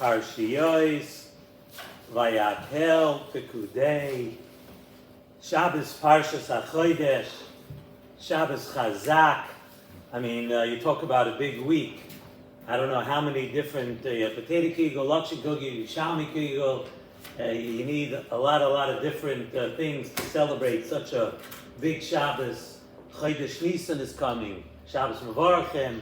Parshiyos, Vayakhel Pekudei, Shabbos Parshas HaChodesh, Shabbos Chazak. I mean, you talk about a big week. I don't know how many different potato kugel, laksha kugel, shalmi kugel. You need a lot of different things to celebrate such a big Shabbos. Chodesh Nisan is coming. Shabbos Vayakhel.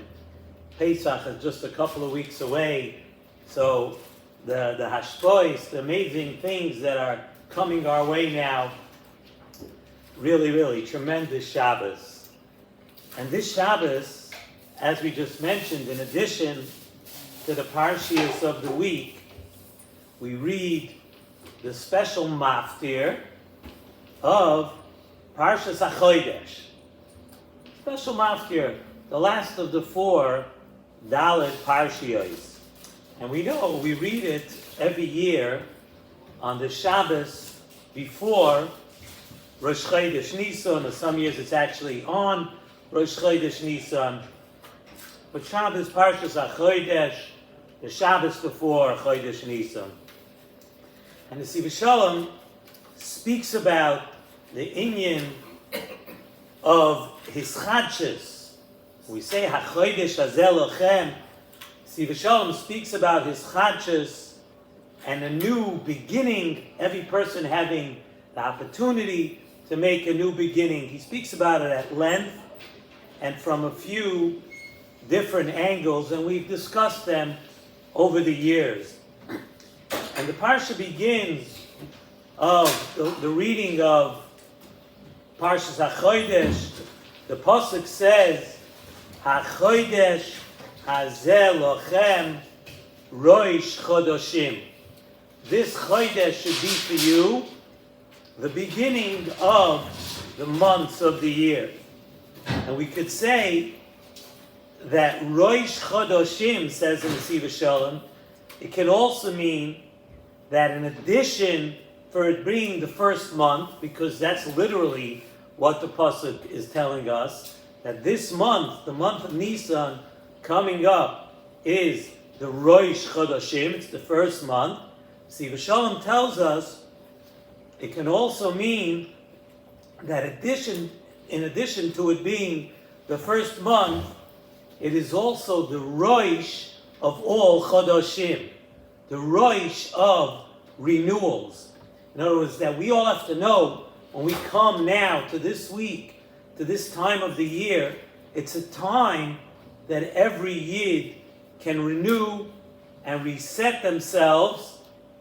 Pesach is just a couple of weeks away. So the hashpois, the amazing things that are coming our way now, really tremendous Shabbos. And this Shabbos, as we just mentioned, in addition to the Parshias of the week, we read the special maftir of Parshas HaChodesh. Special maftir, the last of the four Dalet Parshiyos. And we know we read it every year on the Shabbos before Rosh Chodesh Nisan, or some years it's actually on Rosh Chodesh Nisan. But Shabbos Parshas HaChodesh, the Shabbos before Chodesh Nisan. And the Nesivos Shalom speaks about the inyan of his chadshus. We say HaChodesh Hazel Lochem. Nesivos Shalom speaks about his chadshus and a new beginning, every person having the opportunity to make a new beginning. He speaks about it at length and from a few different angles, and we've discussed them over the years. And the parsha begins of the reading of Parshas HaChodesh. The pasuk says, HaChodesh Hazel Lochem Rosh Chodoshim. This Chodesh should be for you the beginning of the months of the year. And we could say that Rosh Chodoshim, says in the Nesivos Shalom, it can also mean that in addition for it being the first month, because that's literally what the pasuk is telling us, that this month, the month of Nisan, coming up is the Rosh Chodoshim, it's the first month. Nesivos Shalom tells us it can also mean that in addition to it being the first month, it is also the Rosh of all Chodoshim, the Rosh of renewals. In other words, that we all have to know when we come now to this week, to this time of the year, it's a time that every Yid can renew and reset themselves,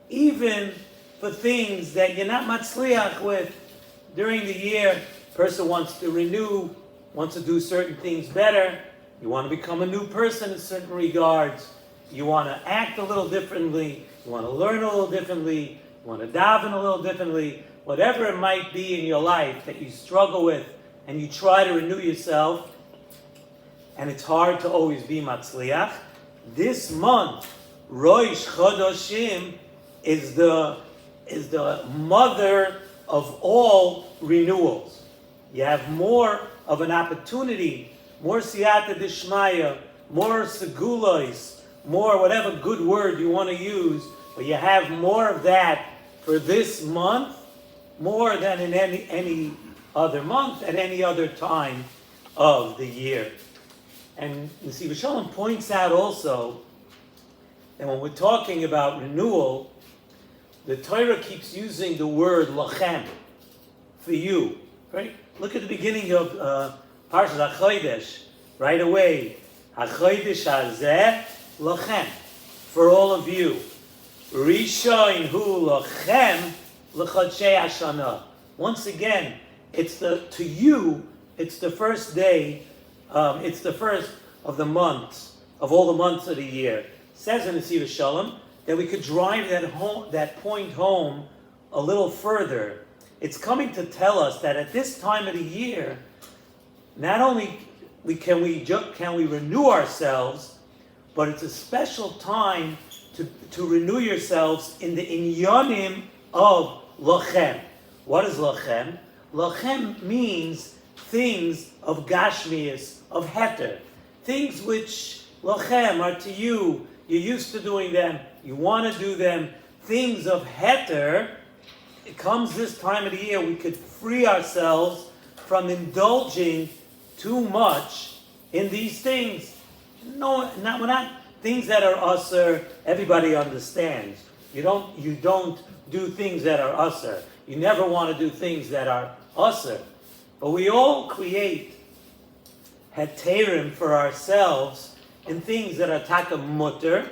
even for things that you're not matzliach with during the year. Person wants to renew, wants to do certain things better. You want to become a new person in certain regards. You want to act a little differently. You want to learn a little differently. You want to daven a little differently. Whatever it might be in your life that you struggle with and you try to renew yourself, and it's hard to always be matzliach. This month, Rosh Chodoshim is the mother of all renewals. You have more of an opportunity, more siyata d'shmaya, more segulos, more whatever good word you want to use, but you have more of that for this month, more than in any other month at any other time of the year. And Nesivos Shalom points out also that when we're talking about renewal, the Torah keeps using the word lachem, for you. Right? Look at the beginning of Parshas HaChodesh. Right away, HaChodesh Hazeh lachem, for all of you. Rishon hu lachem l'chodshei Hashanah. Once again, it's the first day. It's the first of the months, of all the months of the year. It says in the Nesivos Shalom that we could drive that point home a little further. It's coming to tell us that at this time of the year, not only can we renew ourselves, but it's a special time to renew yourselves in the inyanim of lachem. What is lachem? Lachem means things of gashmias, of heter, things which lachem are to you you're used to doing them, you want to do them, things of heter, it comes this time of the year, we could free ourselves from indulging too much in these things. No, we're not things that are usher, everybody understands. You don't do things that are usher. You never want to do things that are usher. But we all create heterim for ourselves in things that are taka mutter,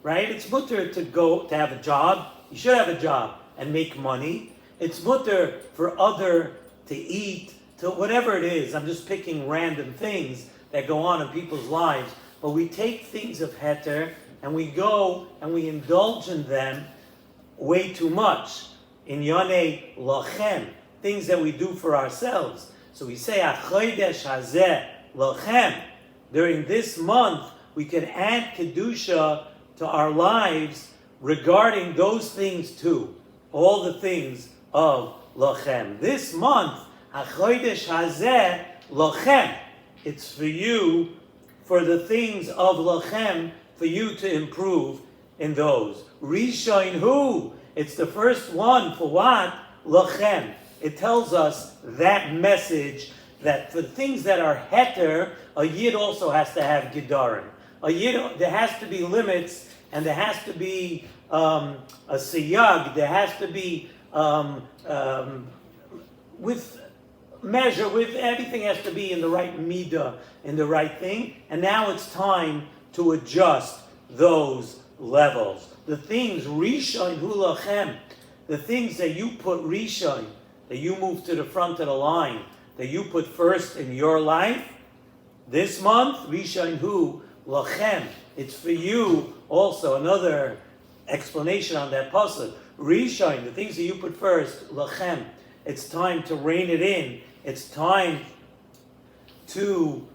right? It's mutter to have a job. You should have a job and make money. It's mutter for other to eat, to whatever it is. I'm just picking random things that go on in people's lives. But we take things of heter and we go and we indulge in them way too much. In yonei lochem, things that we do for ourselves. So we say, HaChodesh hazeh lochem. During this month, we can add Kedusha to our lives regarding those things too. All the things of lochem. This month, HaChodesh hazeh lochem. It's for you, for the things of lochem, for you to improve in those. Rishon hu. It's the first one for what? Lochem. It tells us that message that for things that are heter, a yid also has to have gedarim. A yid, there has to be limits, and there has to be a siyag. There has to be with measure. With everything has to be in the right midah, in the right thing. And now it's time to adjust those levels. The things rishon hu lachem, the things that you put rishon, that you move to the front of the line, that you put first in your life. This month, rishon hu lachem, it's for you also. Another explanation on that pasuk. Rishon, the things that you put first, lachem. It's time to rein it in. It's time to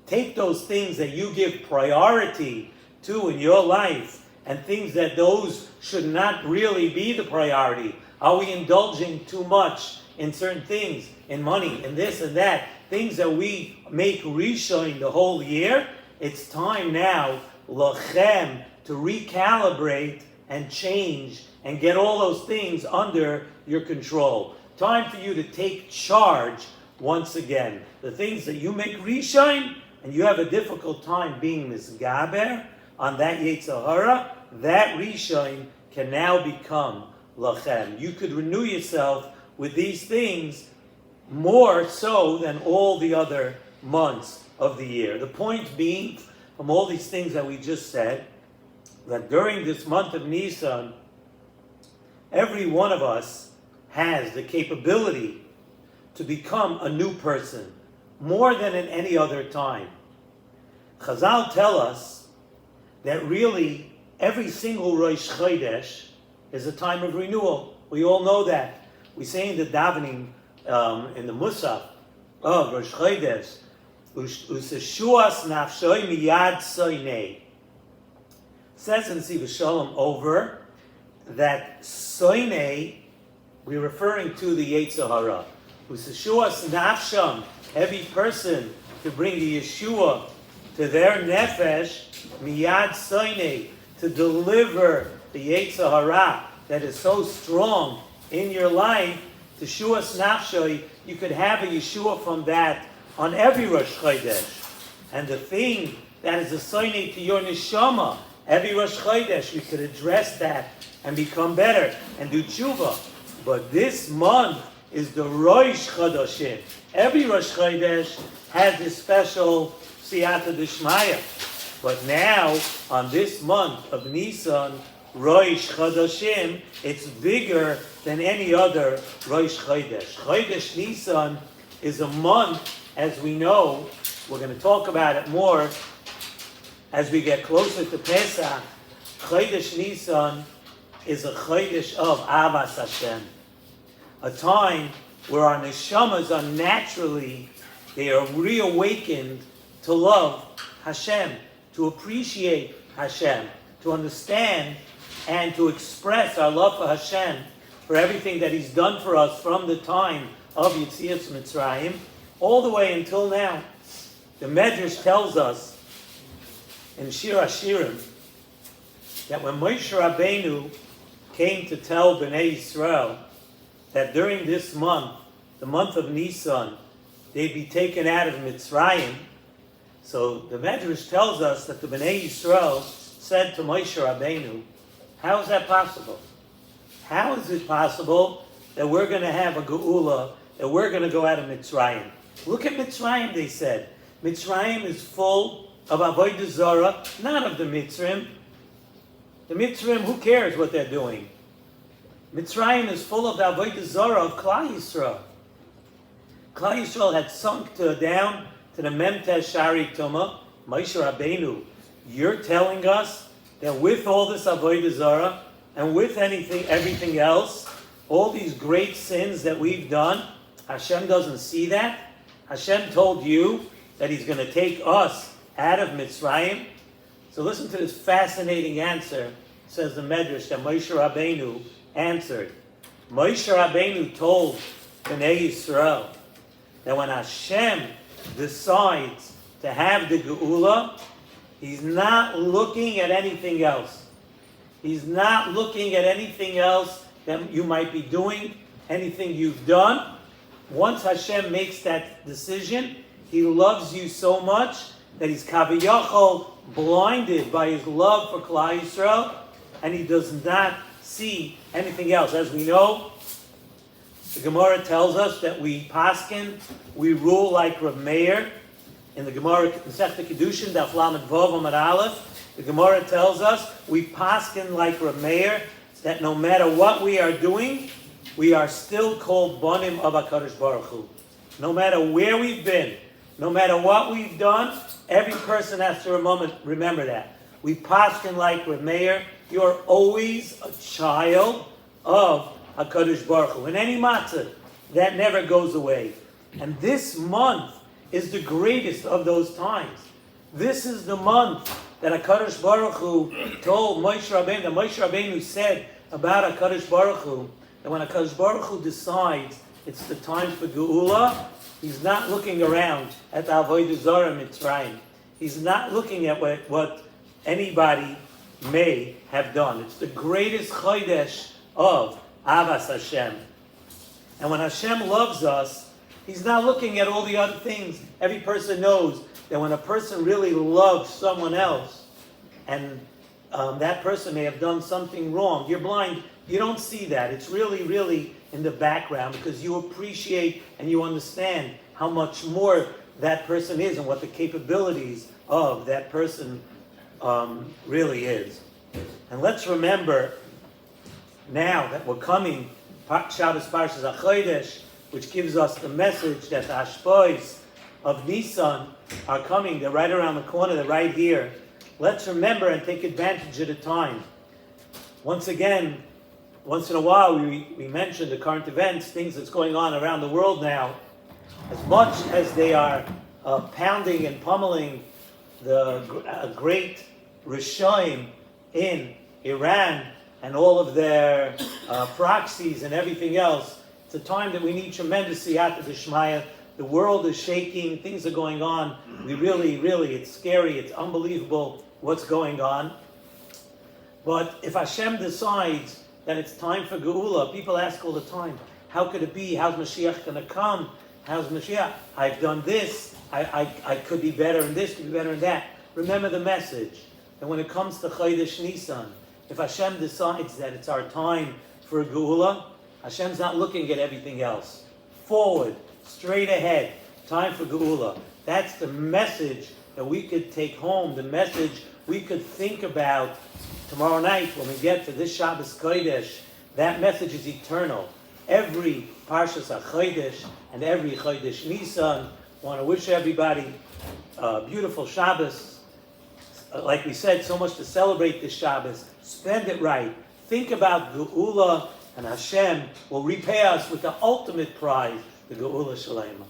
take those things that you give priority to in your life, and things that those should not really be the priority. Are we indulging too much in certain things, in money, in this and that, things that we make rishon the whole year? It's time now, lachem, to recalibrate and change and get all those things under your control. Time for you to take charge once again. The things that you make rishon, and you have a difficult time being misgaber on that Yetzer Hara, that rishon can now become lachem. You could renew yourself with these things more so than all the other months of the year. The point being, from all these things that we just said, that during this month of Nisan, every one of us has the capability to become a new person, more than in any other time. Chazal tell us that really every single Rosh Chodesh is a time of renewal. We all know that. We say in the davening, in the Musaf of Rosh Chodesh, Useshuas nafshoi miyad soinei. Says in Nesivos Shalom over that soinei, we're referring to the Yetzer Hara. Useshuas nafsham, every person to bring the Yeshua to their nefesh, miyad soinei, to deliver the Yetzer Hara that is so strong in your life, to shuas nafshoi, you could have a Yeshua from that on every Rosh Chodesh. And the thing that is a soinei to your neshama, every Rosh Chodesh, we could address that and become better and do tshuva. But this month is the Rosh Chodeshim. Every Rosh Chodesh has this special siyata d'shmaya. But now, on this month of Nisan, Rosh Chodeshim, it's bigger than any other Rosh Chodesh. Chodesh Nisan is a month, as we know. We're going to talk about it more as we get closer to Pesach. Chodesh Nisan is a Chodesh of Avas Hashem, a time where our neshamas are naturally, they are reawakened to love Hashem, to appreciate Hashem, to understand and to express our love for Hashem, for everything that He's done for us from the time of Yetzias Mitzrayim, all the way until now. The Medrash tells us in Shir Hashirim that when Moshe Rabbeinu came to tell Bnei Yisrael that during this month, the month of Nisan, they'd be taken out of Mitzrayim, so the Medrash tells us that the Bnei Yisrael said to Moshe Rabbeinu, how is that possible? How is it possible that we're going to have a geula, that we're going to go out of Mitzrayim? Look at Mitzrayim, they said. Mitzrayim is full of Avodah Zarah, not of the Mitzrim. The Mitzrim, who cares what they're doing? Mitzrayim is full of the Avodah Zarah of Klal Yisrael. Klal Yisrael had sunk down to the Memtes Shari Tumah. Moshe Rabbeinu, you're telling us that with all this Avodah Zarah and with everything else, all these great sins that we've done, Hashem doesn't see that? Hashem told you that He's going to take us out of Mitzrayim? So listen to this fascinating answer, says the Medrash, that Moshe Rabbeinu answered. Moshe Rabbeinu told Bnei Yisrael that when Hashem decides to have the Geula, He's not looking at anything else. He's not looking at anything else that you might be doing, anything you've done. Once Hashem makes that decision, He loves you so much that He's kaviyachol blinded by His love for Klal Yisrael, and He does not see anything else. As we know, the Gemara tells us that we paskin, we rule like Rav Meir. In the Gemara, Masechta Kedushin, Daf Lamed Vav Amud Aleph, the Gemara tells us we paskin like Rav Meir, that no matter what we are doing, we are still called Banim of HaKadosh Baruch Hu. No matter where we've been, no matter what we've done, every person has to remember that. We paskin like Rav Meir, you're always a child of HaKadosh Baruch Hu. In any matzah, that never goes away. And this month is the greatest of those times. This is the month that HaKadosh Baruch Hu told Moshe Rabbeinu, that Moshe Rabbeinu said about HaKadosh Baruch Hu, that when HaKadosh Baruch Hu decides it's the time for Geula, He's not looking around at the Avodah Zarah Mitzrayim. He's not looking at what anybody may have done. It's the greatest Chodesh of Avas Hashem. And when Hashem loves us, He's not looking at all the other things. Every person knows that when a person really loves someone else, and that person may have done something wrong, you're blind, you don't see that. It's really, really in the background because you appreciate and you understand how much more that person is and what the capabilities of that person really is. And let's remember now that we're coming, Shabbos Parshas HaChodesh, which gives us the message that the Hashpois of Nisan are coming. They're right around the corner. They're right here. Let's remember and take advantage of the time. Once again, once in a while, we mention the current events, things that's going on around the world now. As much as they are pounding and pummeling the great Rishonim in Iran and all of their proxies and everything else, it's a time that we need tremendous siyata d'shmaya. The world is shaking, things are going on. We really, it's scary, it's unbelievable what's going on. But if Hashem decides that it's time for Geula, people ask all the time, how could it be? How's Mashiach going to come? How's Mashiach? I've done this, I could be better in this, could be better in that. Remember the message, that when it comes to Chodesh Nisan, if Hashem decides that it's our time for Geula, Hashem's not looking at everything else. Forward, straight ahead, time for Geula. That's the message that we could take home, the message we could think about tomorrow night when we get to this Shabbos Kodesh. That message is eternal. Every Parshas HaChodesh and every Chodesh Nisan, I want to wish everybody a beautiful Shabbos. Like we said, so much to celebrate this Shabbos. Spend it right. Think about Geula, and Hashem will repay us with the ultimate prize, the Geula Shalema.